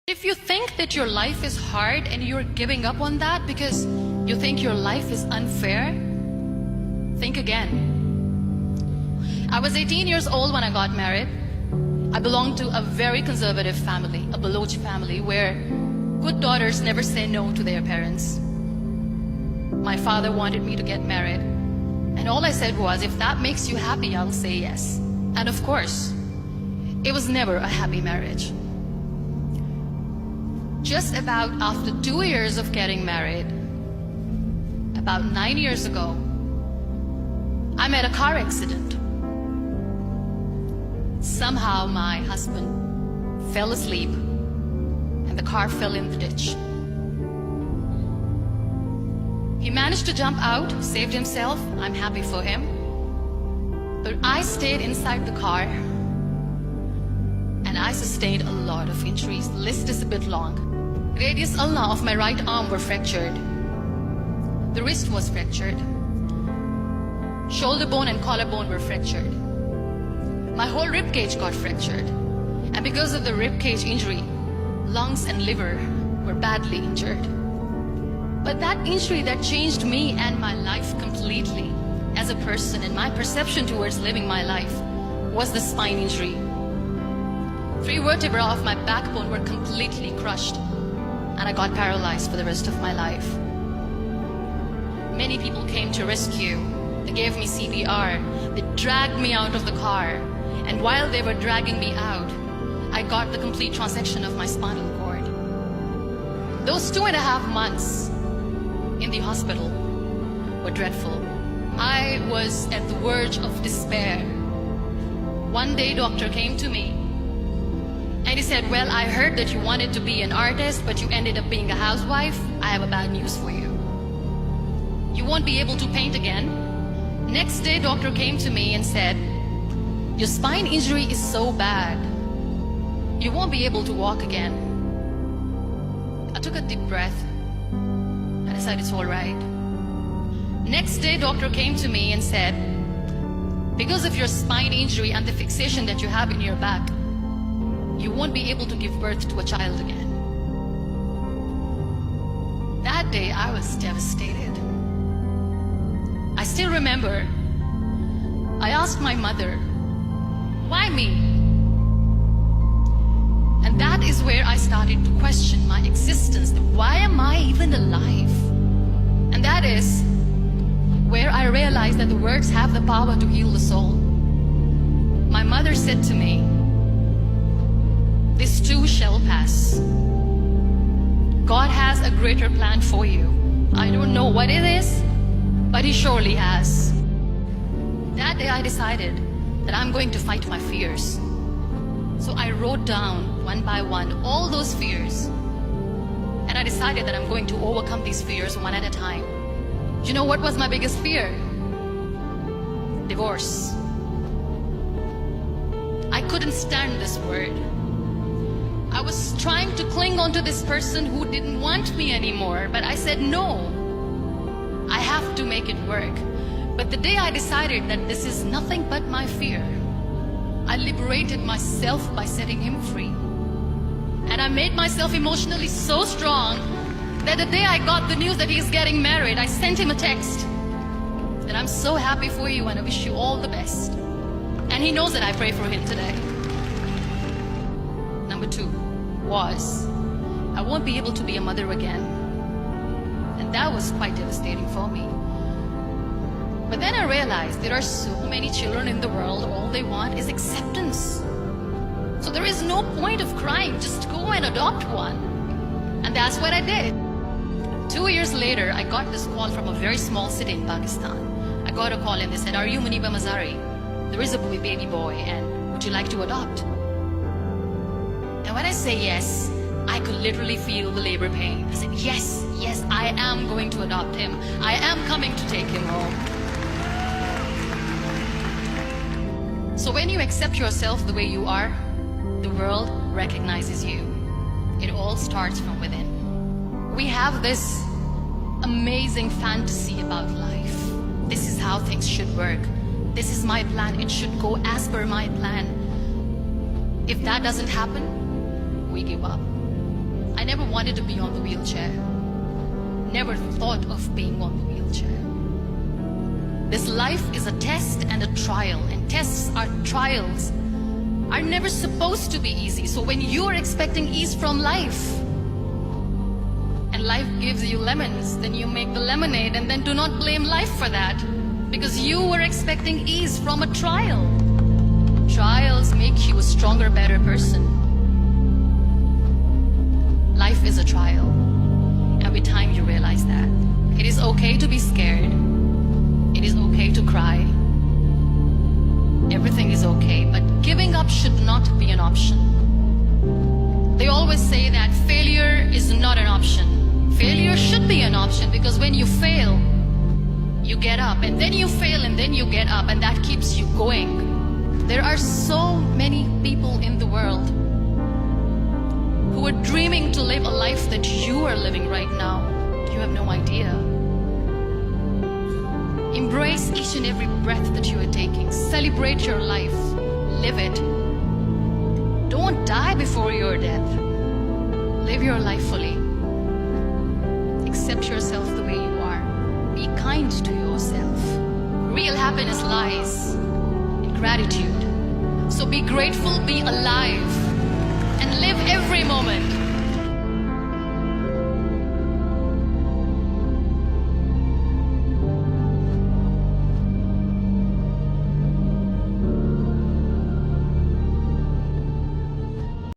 If you think that your life is hard and you're giving up on that because you think your life is unfair, think again. I was 18 years old when I got married. I belonged to a very conservative family, a Baloch family, where good daughters never say no to their parents. My father wanted me to get married, and all I said was, if that makes you happy, I'll say yes. And of course, it was never a happy marriage. Just about after 2 years of getting married, about 9 years ago, I met a car accident. Somehow my husband fell asleep and the car fell in the ditch. He managed to jump out, saved himself. I'm happy for him. But I stayed inside the car and I sustained a lot of injuries. The list is a bit long. Radius ulna of my right arm were fractured. The wrist was fractured. Shoulder bone and collarbone were fractured. My whole rib cage got fractured. And because of the rib cage injury, lungs and liver were badly injured. But that injury that changed me and my life completely as a person and my perception towards living my life was the spine injury. 3 vertebrae of my backbone were completely crushed, and I got paralyzed for the rest of my life. Many people came to rescue. They gave me CPR. They dragged me out of the car. And while they were dragging me out, I got the complete transection of my spinal cord. Those 2.5 months in the hospital were dreadful. I was at the verge of despair. One day, doctor came to me and he said, well, I heard that you wanted to be an artist, but you ended up being a housewife. I have a bad news for you. You won't be able to paint again. Next day, doctor came to me and said, your spine injury is so bad, you won't be able to walk again. I took a deep breath. I decided it's all right. Next day, doctor came to me and said, because of your spine injury and the fixation that you have in your back, you won't be able to give birth to a child again. That day, I was devastated. I still remember, I asked my mother, why me? And that is where I started to question my existence. Why am I even alive? And that is where I realized that the words have the power to heal the soul. My mother said to me, this too shall pass. God has a greater plan for you. I don't know what it is, but He surely has. That day I decided that I'm going to fight my fears. So I wrote down one by one all those fears. And I decided that I'm going to overcome these fears one at a time. Do you know what was my biggest fear? Divorce. I couldn't stand this word. I was trying to cling on to this person who didn't want me anymore, but I said no. I have to make it work. But the day I decided that this is nothing but my fear, I liberated myself by setting him free. And I made myself emotionally so strong that the day I got the news that he's getting married, I sent him a text that I'm so happy for you and I wish you all the best. And he knows that I pray for him today. Number 2 was, I won't be able to be a mother again. And that was quite devastating for me. But then I realized there are so many children in the world, all they want is acceptance. So there is no point of crying, just go and adopt one. And that's what I did. 2 years later, I got this call from a very small city in Pakistan. I got a call and they said, are you Muniba Mazari? There is a baby boy and would you like to adopt? And when I say yes, I could literally feel the labor pain. I said, yes, yes, I am going to adopt him. I am coming to take him home. So when you accept yourself the way you are, the world recognizes you. It all starts from within. We have this amazing fantasy about life. This is how things should work. This is my plan. It should go as per my plan. If that doesn't happen, we give up. never wanted to be on the wheelchair. Never thought of being on the wheelchair. This life is a test and a trial, and tests are trials are never supposed to be easy. So when you are expecting ease from life, and life gives you lemons, then you make the lemonade, and then do not blame life for that, because you were expecting ease from a trial. Trials make you a stronger, better person. Life is a trial, and with time you realize that. It is okay to be scared. It is okay to cry. Everything is okay, but giving up should not be an option. They always say that failure is not an option. Failure should be an option, because when you fail, you get up, and then you fail, and then you get up, and that keeps you going. There are so many people in the world who are dreaming to live a life that you are living right now. You have no idea. Embrace each and every breath that you are taking. Celebrate your life. Live it. Don't die before your death. Live your life fully. Accept yourself the way you are. Be kind to yourself. Real happiness lies in gratitude. So be grateful, be alive, and live every moment.